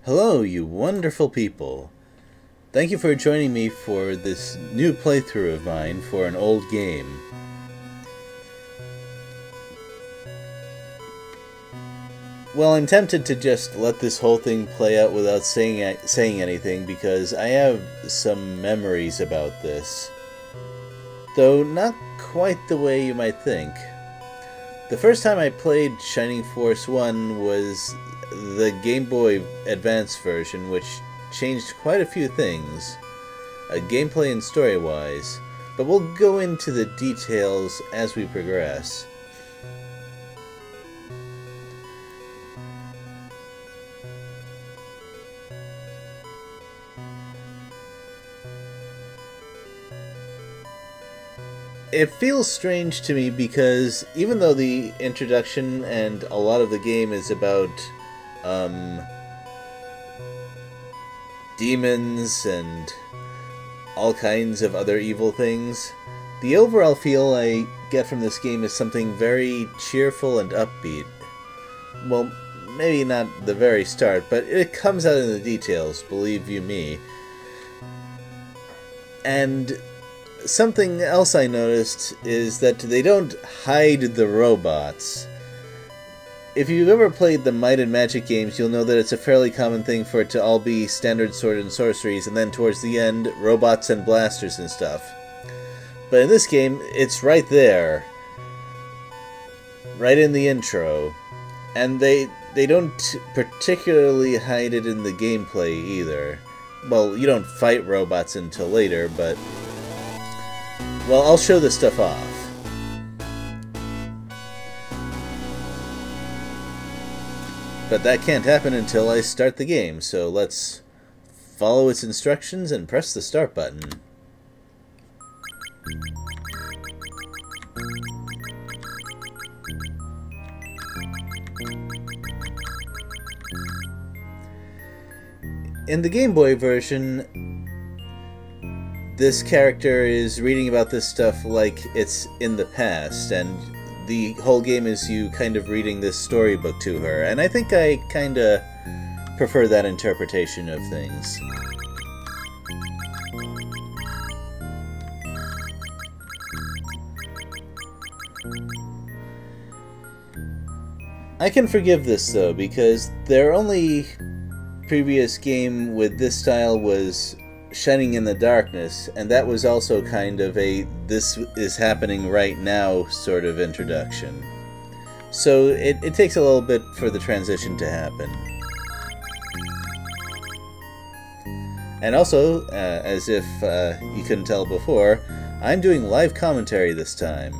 Hello, you wonderful people. Thank you for joining me for this new playthrough of mine for an old game. Well, I'm tempted to just let this whole thing play out without saying anything because I have some memories about this. Though not quite the way you might think. The first time I played Shining Force 1 was the Game Boy Advance version, which changed quite a few things, gameplay and story-wise, but we'll go into the details as we progress. It feels strange to me because even though the introduction and a lot of the game is about demons and all kinds of other evil things, the overall feel I get from this game is something very cheerful and upbeat. Well, maybe not the very start, but it comes out in the details, believe you me. And something else I noticed is that they don't hide the robots. If you've ever played the Might and Magic games, you'll know that it's a fairly common thing for it to all be standard sword and sorceries, and then towards the end, robots and blasters and stuff. But in this game, it's right there. Right in the intro. And they don't particularly hide it in the gameplay either. Well, you don't fight robots until later, but well, I'll show this stuff off. But that can't happen until I start the game, so let's follow its instructions and press the start button. In the Game Boy version, this character is reading about this stuff like it's in the past, and the whole game is you kind of reading this storybook to her, and I think I kinda prefer that interpretation of things. I can forgive this though, because their only previous game with this style was Shining in the Darkness, and that was also kind of a this is happening right now sort of introduction. So it takes a little bit for the transition to happen. And also, as if you couldn't tell before, I'm doing live commentary this time.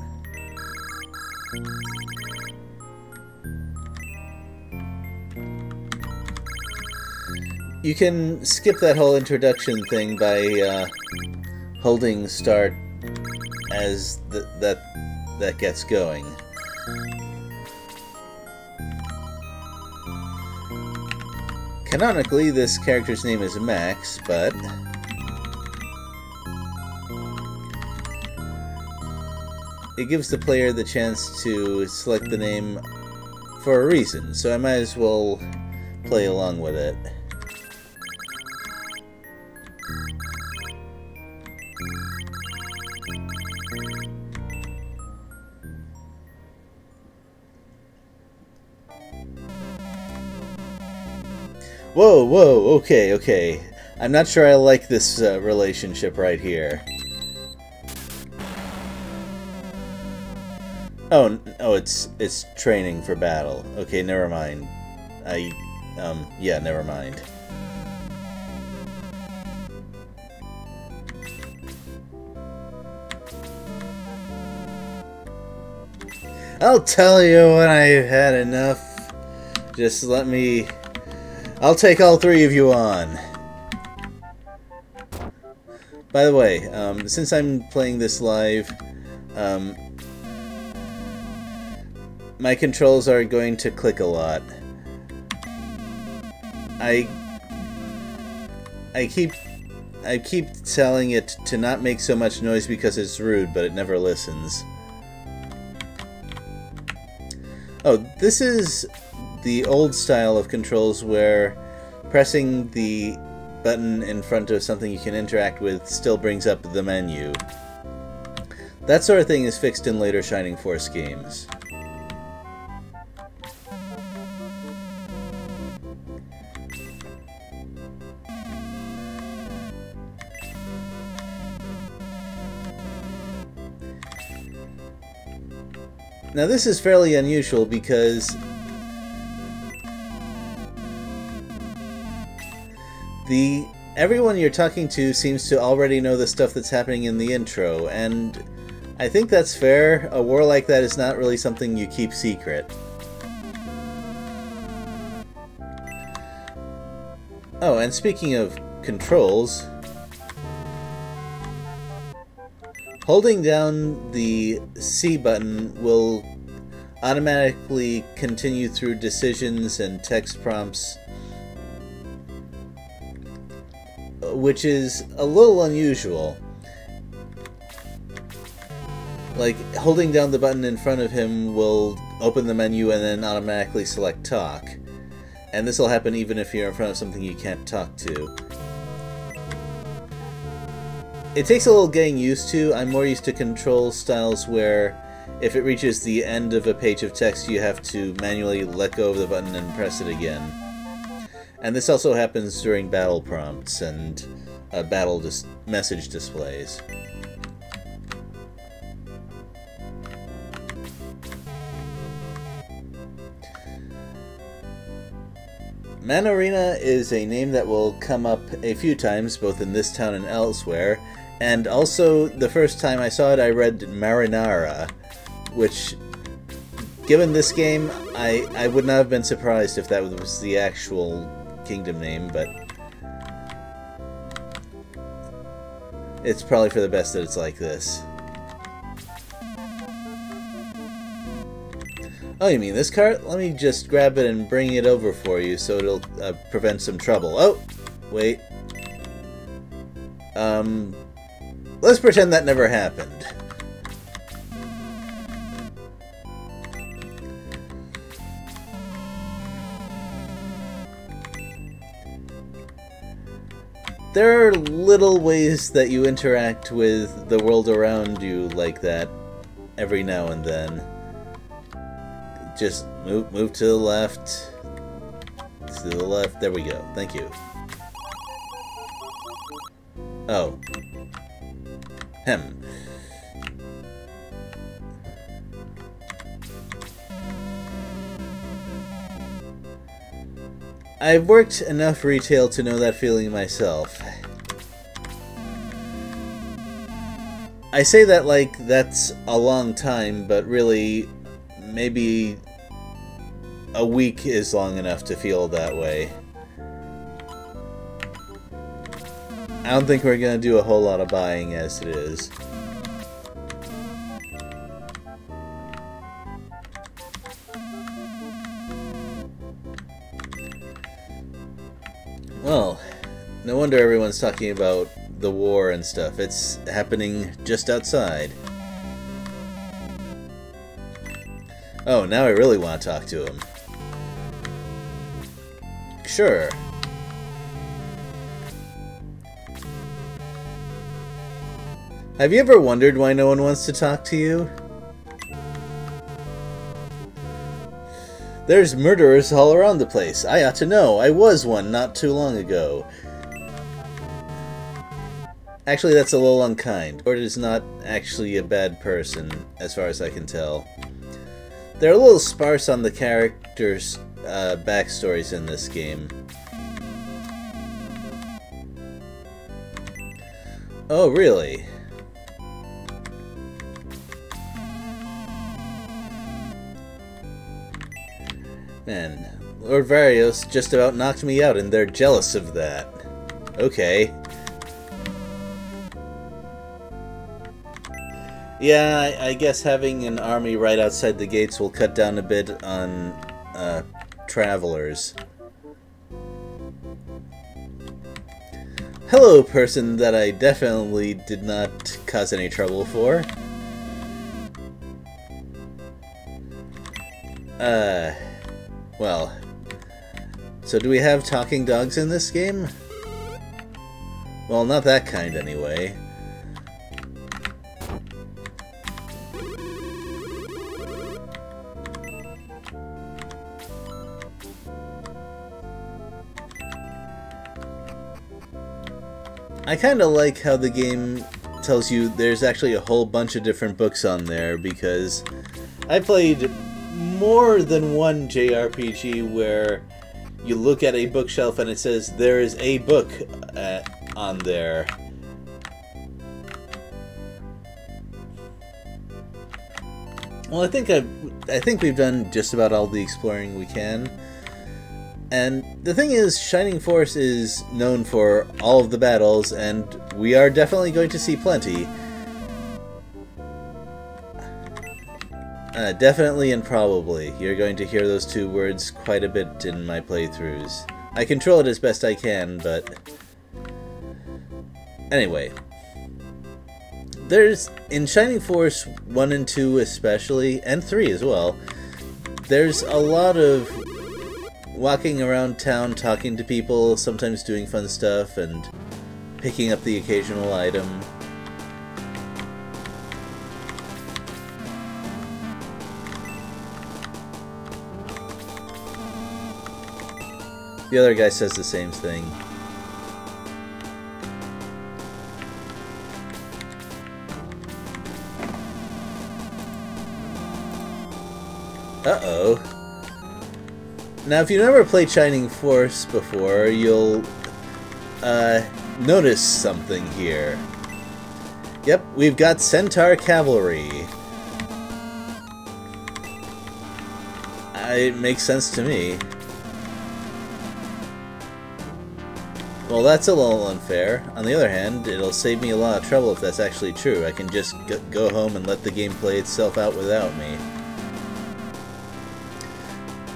You can skip that whole introduction thing by holding start as that gets going. Canonically, this character's name is Max, but it gives the player the chance to select the name for a reason, so I might as well play along with it. Whoa, whoa, okay. I'm not sure I like this relationship right here. Oh, it's training for battle. Okay, never mind. Yeah, never mind. I'll tell you when I've had enough. Just let me... I'll take all three of you on. By the way, since I'm playing this live, my controls are going to click a lot. I keep telling it to not make so much noise because it's rude, but it never listens. Oh, this is the old style of controls where pressing the button in front of something you can interact with still brings up the menu. That sort of thing is fixed in later Shining Force games. Now this is fairly unusual because everyone you're talking to seems to already know the stuff that's happening in the intro, and I think that's fair. A war like that is not really something you keep secret. Oh, and speaking of controls, holding down the C button will automatically continue through decisions and text prompts, which is a little unusual. Like, holding down the button in front of him will open the menu and then automatically select talk. And this will happen even if you're in front of something you can't talk to. It takes a little getting used to. I'm more used to control styles where if it reaches the end of a page of text you have to manually let go of the button and press it again. And this also happens during battle prompts and battle message displays. Mana Arena is a name that will come up a few times, both in this town and elsewhere, and also the first time I saw it I read Marinara, which, given this game, I would not have been surprised if that was the actual kingdom name, but it's probably for the best that it's like this. Oh, you mean this cart? Let me just grab it and bring it over for you so it'll prevent some trouble. Oh! Wait. Let's pretend that never happened. There are little ways that you interact with the world around you like that every now and then. Just move to the left. To the left. There we go. Thank you. Oh. I've worked enough retail to know that feeling myself. I say that like that's a long time, but really, maybe a week is long enough to feel that way. I don't think we're gonna do a whole lot of buying as it is. Well, no wonder everyone's talking about the war and stuff. It's happening just outside. Oh, now I really want to talk to him. Sure. Have you ever wondered why no one wants to talk to you? There's murderers all around the place. I ought to know. I was one not too long ago. Actually, that's a little unkind. Gord is not actually a bad person, as far as I can tell. They're a little sparse on the characters' backstories in this game. Oh, really? Man, Lord Varios just about knocked me out and they're jealous of that. Okay. Yeah, I guess having an army right outside the gates will cut down a bit on travelers. Hello, person that I definitely did not cause any trouble for. Well, So do we have talking dogs in this game? Well, not that kind anyway. I kind of like how the game tells you there's actually a whole bunch of different books on there, because I played more than one JRPG where you look at a bookshelf and it says there is a book on there. Well, I think we've done just about all the exploring we can. And the thing is, Shining Force is known for all of the battles, and we are definitely going to see plenty. Definitely and probably. You're going to hear those two words quite a bit in my playthroughs. I control it as best I can, but... Anyway. In Shining Force 1 and 2 especially, and 3 as well, there's a lot of walking around town, talking to people, sometimes doing fun stuff, and picking up the occasional item. The other guy says the same thing. Uh-oh. Now, if you've never played Shining Force before, you'll notice something here. Yep, we've got Centaur Cavalry. It makes sense to me. Well, that's a little unfair. On the other hand, it'll save me a lot of trouble if that's actually true. I can just go home and let the game play itself out without me.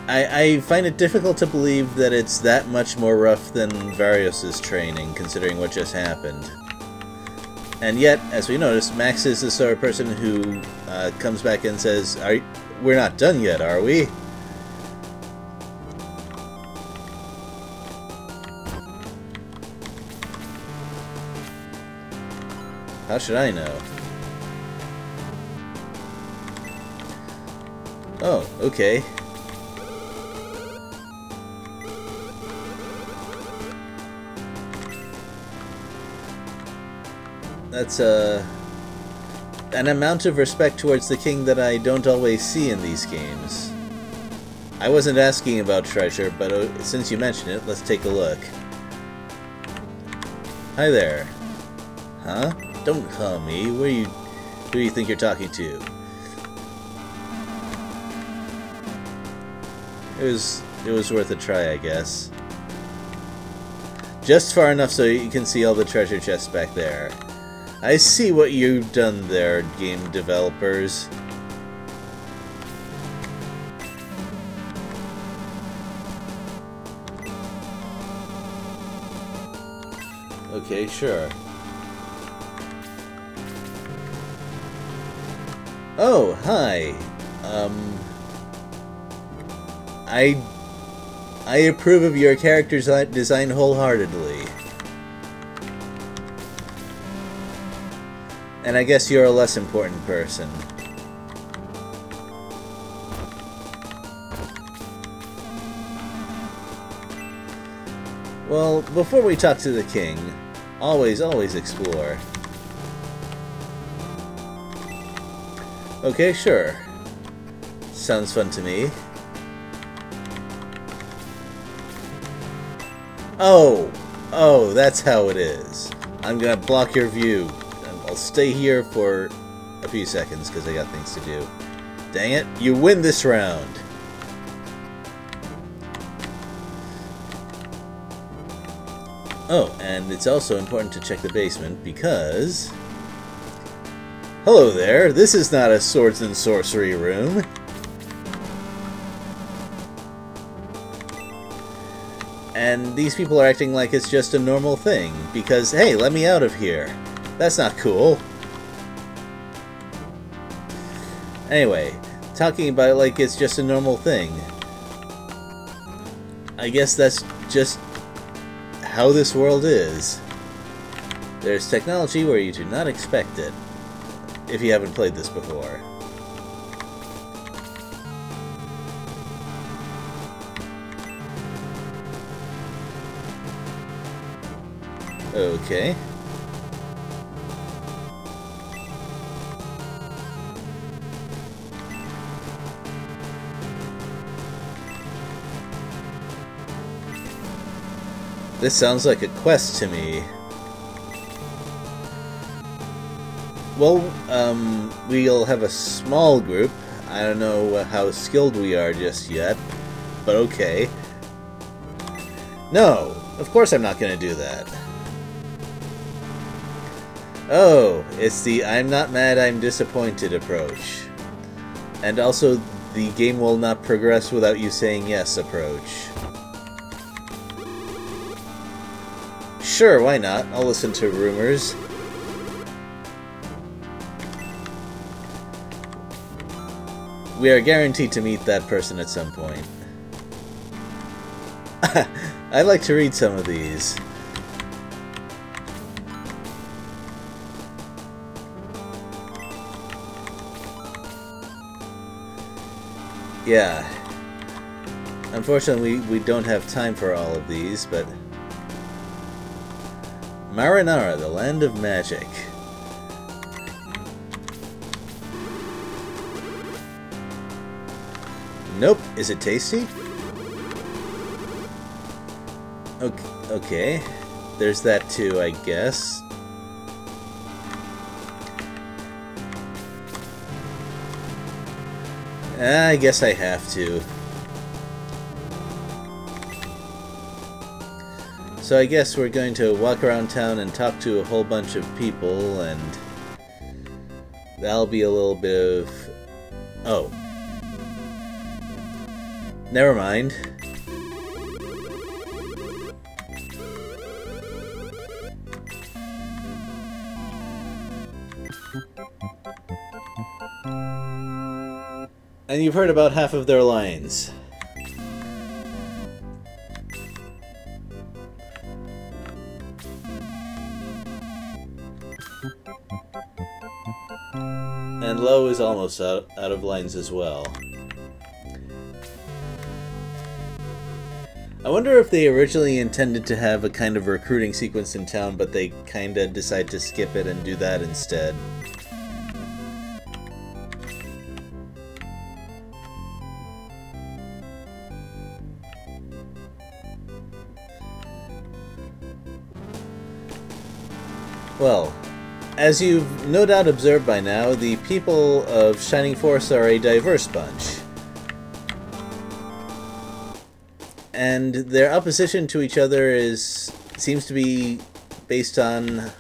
I find it difficult to believe that it's that much more rough than Varios' training, considering what just happened. And yet, as we noticed, Max is the sort of person who comes back and says, "We're not done yet, are we?" How should I know? Oh, okay. That's an amount of respect towards the king that I don't always see in these games. I wasn't asking about treasure, but since you mentioned it, let's take a look. Hi there. Huh? Don't call me. Who do you think you're talking to? It was worth a try, I guess. Just far enough so you can see all the treasure chests back there. I see what you've done there, game developers. Okay, sure. Oh, hi. I approve of your character's design wholeheartedly. And I guess you're a less important person. Well, before we talk to the king, always explore. Okay, sure. Sounds fun to me. Oh, that's how it is. I'm gonna block your view. I'll stay here for a few seconds because I got things to do. Dang it, you win this round! Oh, and it's also important to check the basement because... Hello there, this is not a swords and sorcery room. And these people are acting like it's just a normal thing, because, hey, let me out of here. That's not cool. Anyway, talking about it like it's just a normal thing. I guess that's just how this world is. There's technology where you do not expect it, if you haven't played this before. Okay. This sounds like a quest to me. Well, we'll have a small group. I don't know how skilled we are just yet, but okay. No, of course I'm not going to do that. Oh, it's the I'm not mad, I'm disappointed approach. And also the game will not progress without you saying yes approach. Sure, why not? I'll listen to rumors. We are guaranteed to meet that person at some point. I'd like to read some of these. Yeah. Unfortunately, we don't have time for all of these, but... Marinara, the Land of Magic. Nope. Is it tasty? Okay. There's that too, I guess. I guess I have to. So I guess we're going to walk around town and talk to a whole bunch of people, and that'll be a little bit of... Oh. Never mind. And you've heard about half of their lines. And Lo is almost out of lines as well. I wonder if they originally intended to have a kind of recruiting sequence in town, but they kinda decide to skip it and do that instead. Well, as you've no doubt observed by now, the people of Shining Force are a diverse bunch. And their opposition to each other seems to be based on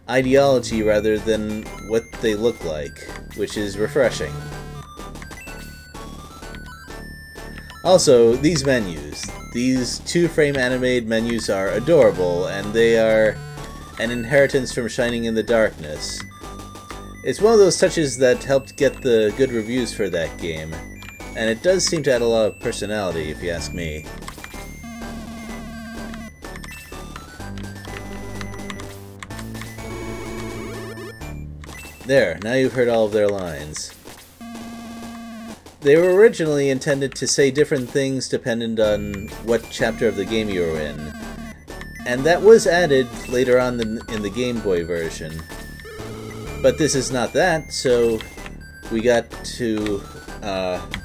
ideology rather than what they look like, which is refreshing. Also, these menus. These two-frame animated menus are adorable, and they are an inheritance from Shining in the Darkness. It's one of those touches that helped get the good reviews for that game, and it does seem to add a lot of personality, if you ask me. There, now you've heard all of their lines. They were originally intended to say different things dependent on what chapter of the game you were in, and that was added later on in the Game Boy version. But this is not that, so we got to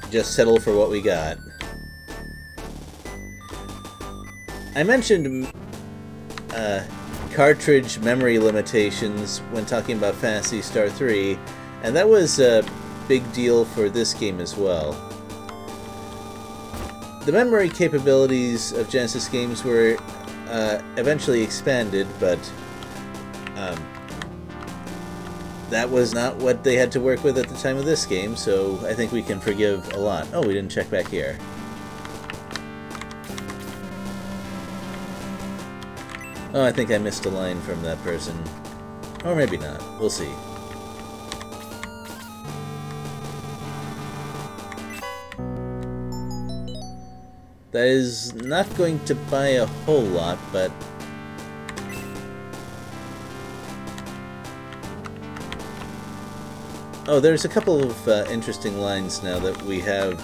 just settle for what we got. I mentioned cartridge memory limitations when talking about Phantasy Star 3, and that was a big deal for this game as well. The memory capabilities of Genesis games were eventually expanded, but that was not what they had to work with at the time of this game, so I think we can forgive a lot. Oh, we didn't check back here. Oh, I think I missed a line from that person. Or maybe not. We'll see. That is not going to buy a whole lot, but... Oh, there's a couple of interesting lines now that we have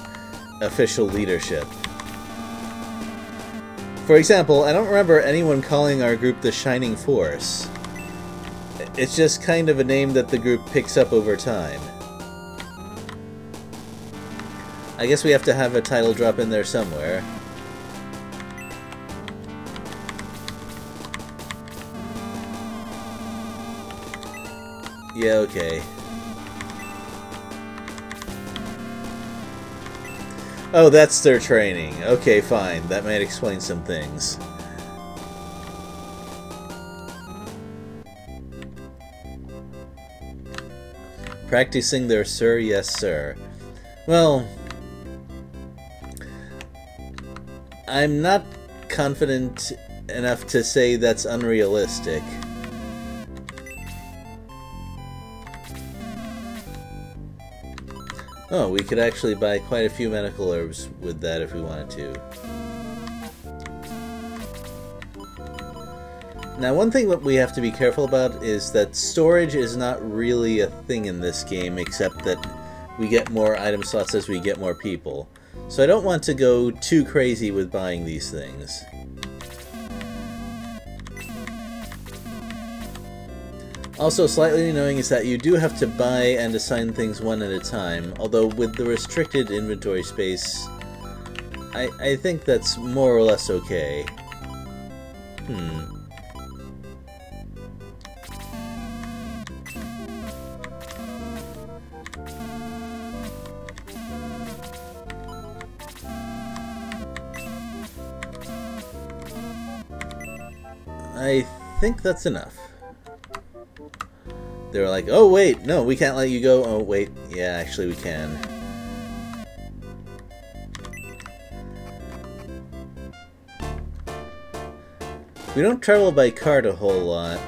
official leadership. For example, I don't remember anyone calling our group the Shining Force. It's just kind of a name that the group picks up over time. I guess we have to have a title drop in there somewhere. Yeah, okay. Oh, that's their training. Okay, fine. That might explain some things. Practicing their sir, yes sir. Well, I'm not confident enough to say that's unrealistic. Oh, we could actually buy quite a few medical herbs with that if we wanted to. Now, one thing that we have to be careful about is that storage is not really a thing in this game, except that we get more item slots as we get more people. So I don't want to go too crazy with buying these things. Also, slightly annoying is that you do have to buy and assign things one at a time, although with the restricted inventory space, I think that's more or less okay. I think that's enough. They were like, oh wait, no, we can't let you go. Oh wait, yeah, actually we can. We don't travel by cart a whole lot.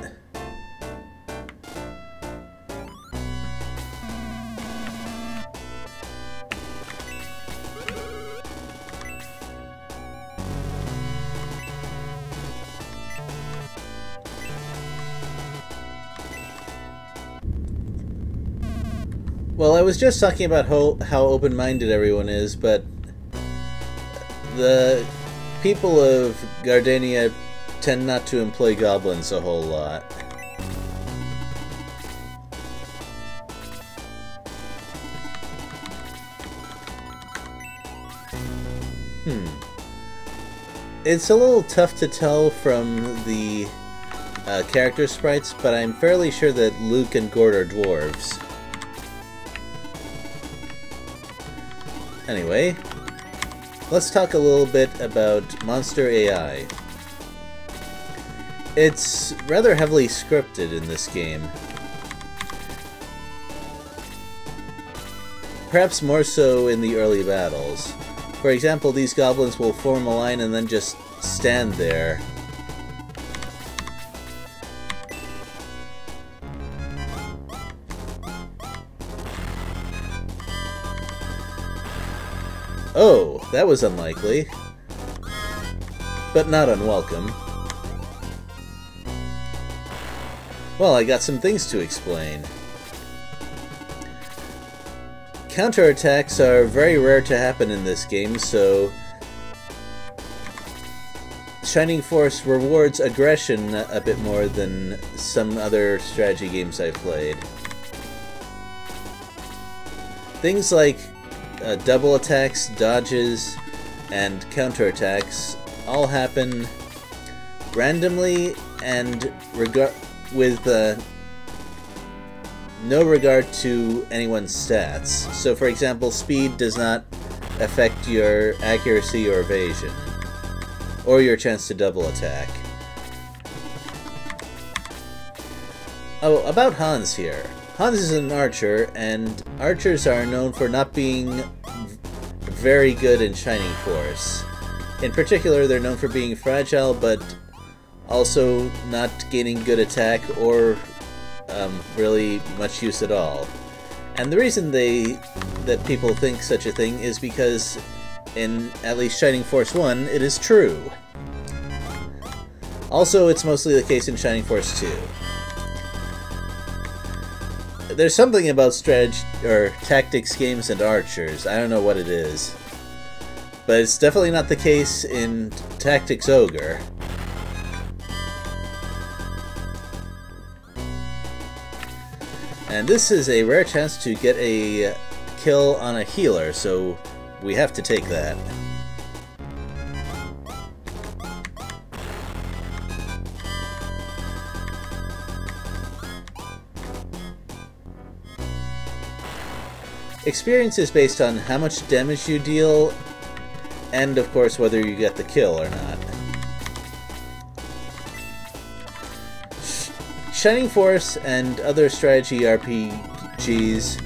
Well, I was just talking about how open-minded everyone is, but the people of Gardenia tend not to employ goblins a whole lot. It's a little tough to tell from the character sprites, but I'm fairly sure that Luke and Gord are dwarves. Anyway, let's talk a little bit about Monster AI. It's rather heavily scripted in this game. Perhaps more so in the early battles. For example, these goblins will form a line and then just stand there. Oh, that was unlikely. But not unwelcome. Well, I got some things to explain. Counterattacks are very rare to happen in this game, so Shining Force rewards aggression a bit more than some other strategy games I've played. Things like double attacks, dodges, and counterattacks all happen randomly and with no regard to anyone's stats. So, for example, speed does not affect your accuracy or evasion, or your chance to double attack. Oh, about Hans here. Hans is an archer, and archers are known for not being very good in Shining Force. In particular, they're known for being fragile, but also not gaining good attack or really much use at all. And the reason that people think such a thing is because in at least Shining Force 1, it is true. Also, it's mostly the case in Shining Force 2. There's something about strategy or tactics games and archers. I don't know what it is. But it's definitely not the case in Tactics Ogre. And this is a rare chance to get a kill on a healer, so we have to take that. Experience is based on how much damage you deal, and of course whether you get the kill or not. Shining Force and other strategy RPGs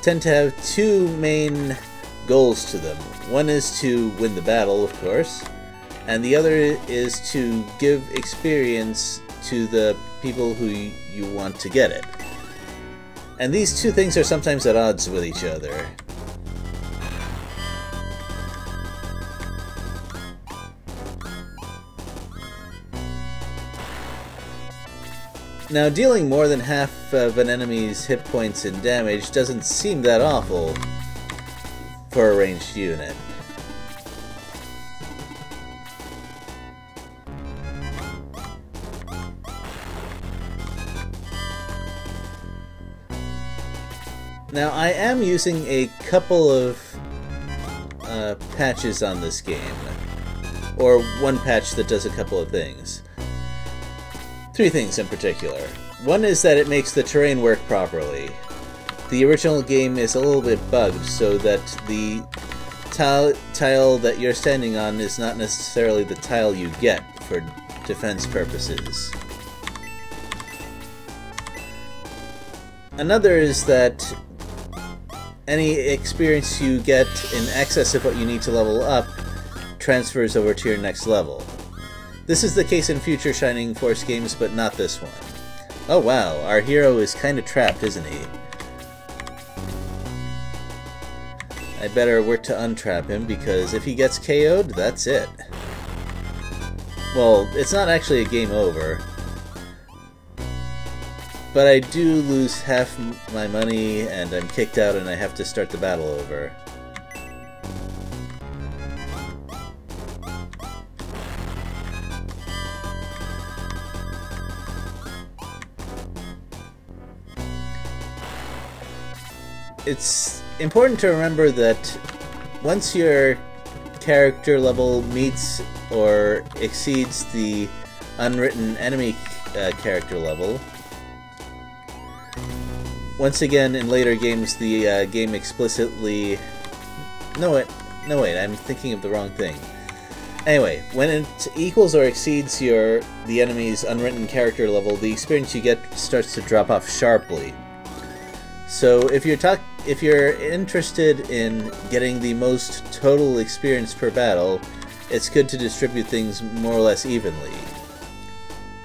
tend to have two main goals to them. One is to win the battle, of course, and the other is to give experience to the people who you want to get it. And these two things are sometimes at odds with each other. Now, dealing more than half of an enemy's hit points and damage doesn't seem that awful for a ranged unit. Now, I am using a couple of patches on this game, or one patch that does a couple of things. Three things in particular. One is that it makes the terrain work properly. The original game is a little bit bugged, so that the tile that you're standing on is not necessarily the tile you get for defense purposes. Another is that any experience you get in excess of what you need to level up transfers over to your next level. This is the case in future Shining Force games, but not this one. Oh wow, our hero is kinda trapped, isn't he? I better work to untrap him, because if he gets KO'd, that's it. Well, it's not actually a game over. But I do lose half my money, and I'm kicked out, and I have to start the battle over. It's important to remember that once your character level meets or exceeds the unwritten enemy character level, once again, in later games, the game explicitly... No, wait, I'm thinking of the wrong thing. Anyway, when it equals or exceeds the enemy's unwritten character level, the experience you get starts to drop off sharply. So if you're interested in getting the most total experience per battle, it's good to distribute things more or less evenly.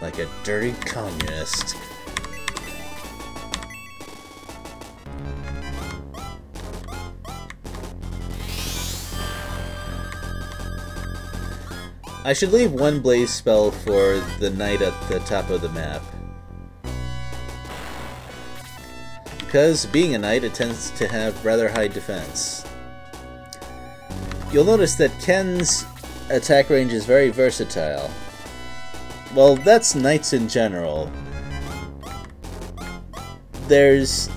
Like a dirty communist. I should leave one blaze spell for the knight at the top of the map. Because, being a knight, it tends to have rather high defense. You'll notice that Ken's attack range is very versatile. Well, that's knights in general. There's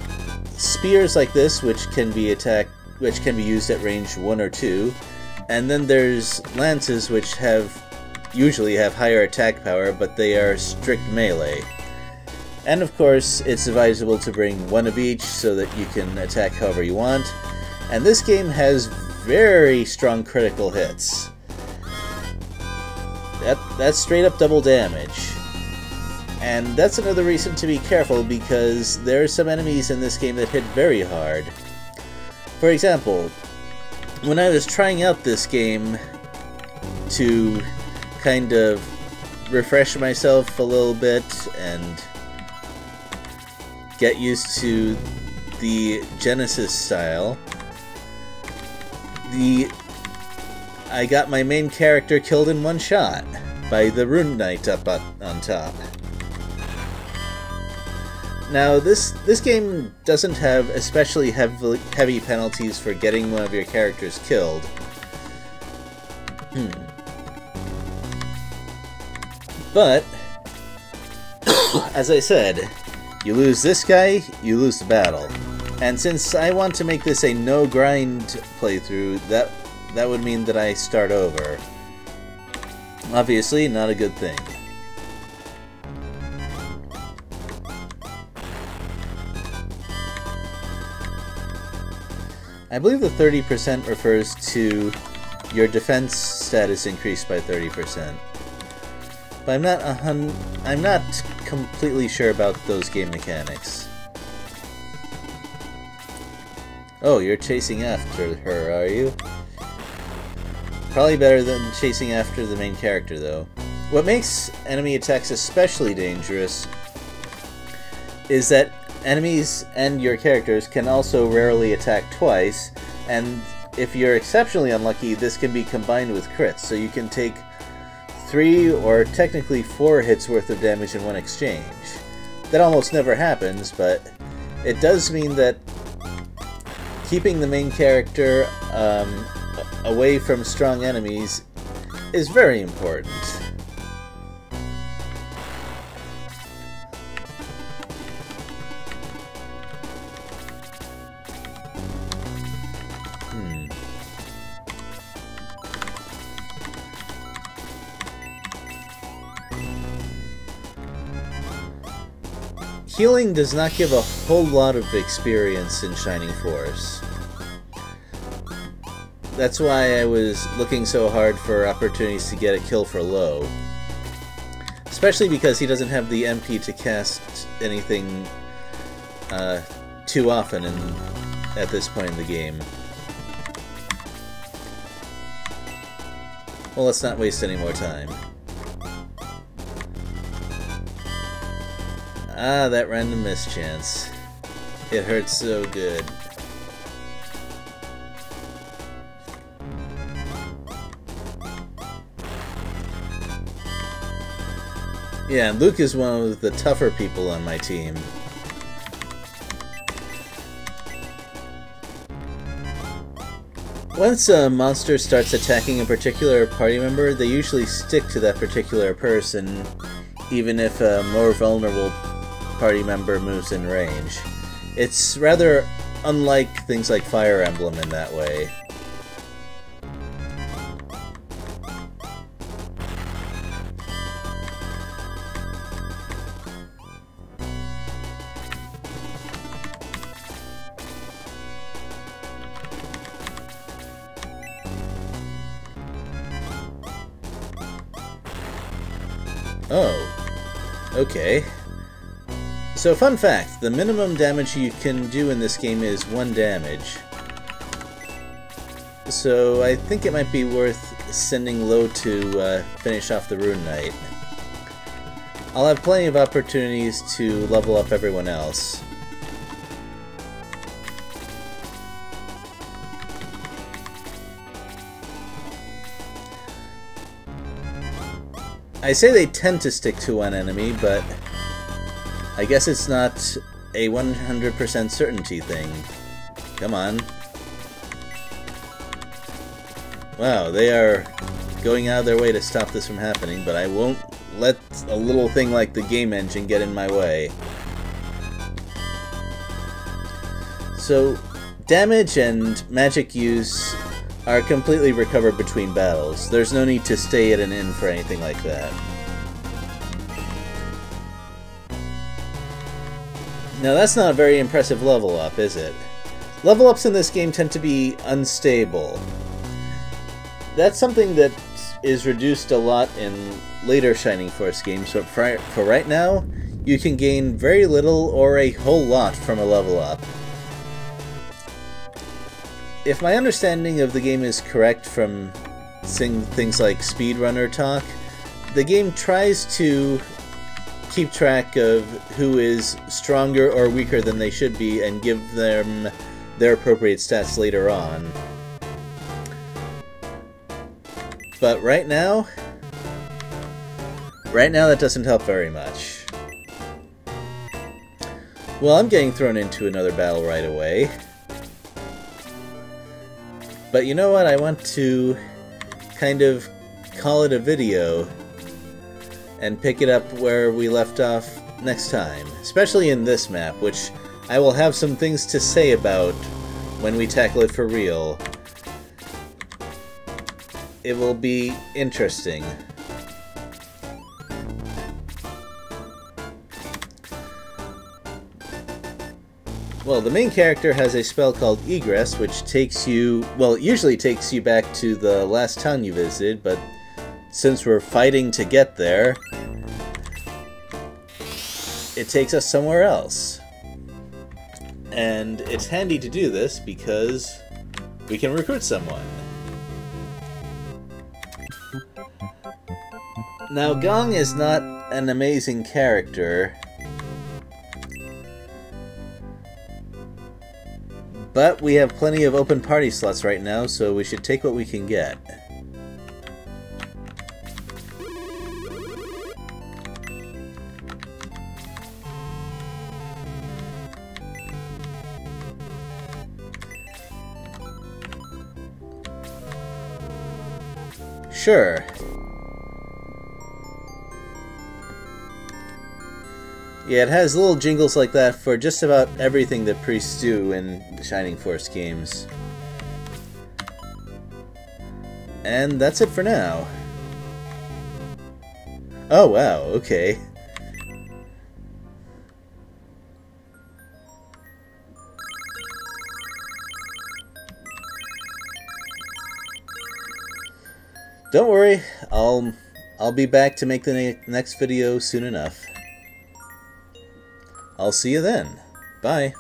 spears like this, which can be used at range 1 or 2. And then there's lances, which usually have higher attack power, but they are strict melee. And of course, it's advisable to bring one of each so that you can attack however you want. And this game has very strong critical hits. That's straight up double damage. And that's another reason to be careful, because there are some enemies in this game that hit very hard. For example, when I was trying out this game to kind of refresh myself a little bit and get used to the Genesis style, the I got my main character killed in one shot by the Rune Knight up on top. Now, this game doesn't have especially heavy penalties for getting one of your characters killed. But, as I said, you lose this guy, you lose the battle. And since I want to make this a no-grind playthrough, that would mean that I start over. Obviously, not a good thing. I believe the 30% refers to your defense status increased by 30%. But I'm not completely sure about those game mechanics. Oh, you're chasing after her, are you? Probably better than chasing after the main character, though. What makes enemy attacks especially dangerous is that enemies and your characters can also rarely attack twice, and if you're exceptionally unlucky, this can be combined with crits, so you can take 3 or technically 4 hits worth of damage in one exchange. That almost never happens, but it does mean that keeping the main character away from strong enemies is very important. Healing does not give a whole lot of experience in Shining Force. That's why I was looking so hard for opportunities to get a kill for Low. Especially because he doesn't have the MP to cast anything too often at this point in the game. Well, let's not waste any more time. Ah, that random mischance. It hurts so good. Yeah, Luke is one of the tougher people on my team. Once a monster starts attacking a particular party member, they usually stick to that particular person, even if a more vulnerable party member moves in range. It's rather unlike things like Fire Emblem in that way. Oh, okay. So, fun fact, the minimum damage you can do in this game is 1 damage. So, I think it might be worth sending Low to finish off the Rune Knight. I'll have plenty of opportunities to level up everyone else. I say they tend to stick to one enemy, but I guess it's not a 100% certainty thing. Come on. Wow, they are going out of their way to stop this from happening, but I won't let a little thing like the game engine get in my way. So, damage and magic use are completely recovered between battles. There's no need to stay at an inn for anything like that. Now that's not a very impressive level up, is it? Level ups in this game tend to be unstable. That's something that is reduced a lot in later Shining Force games, but for right now, you can gain very little or a whole lot from a level up. If my understanding of the game is correct from seeing things like speedrunner talk, the game tries to keep track of who is stronger or weaker than they should be and give them their appropriate stats later on. But right now that doesn't help very much. Well, I'm getting thrown into another battle right away. But you know what? I want to kind of call it a video and pick it up where we left off next time. Especially in this map, which I will have some things to say about when we tackle it for real. It will be interesting. Well, the main character has a spell called Egress, which takes you... well, it usually takes you back to the last town you visited, but since we're fighting to get there, it takes us somewhere else. And it's handy to do this because we can recruit someone. Now, Gong is not an amazing character, but we have plenty of open party slots right now, so we should take what we can get. Sure. Yeah, it has little jingles like that for just about everything that priests do in the Shining Force games. And that's it for now. Oh wow, okay. Don't worry, I'll be back to make the next video soon enough. I'll see you then. Bye.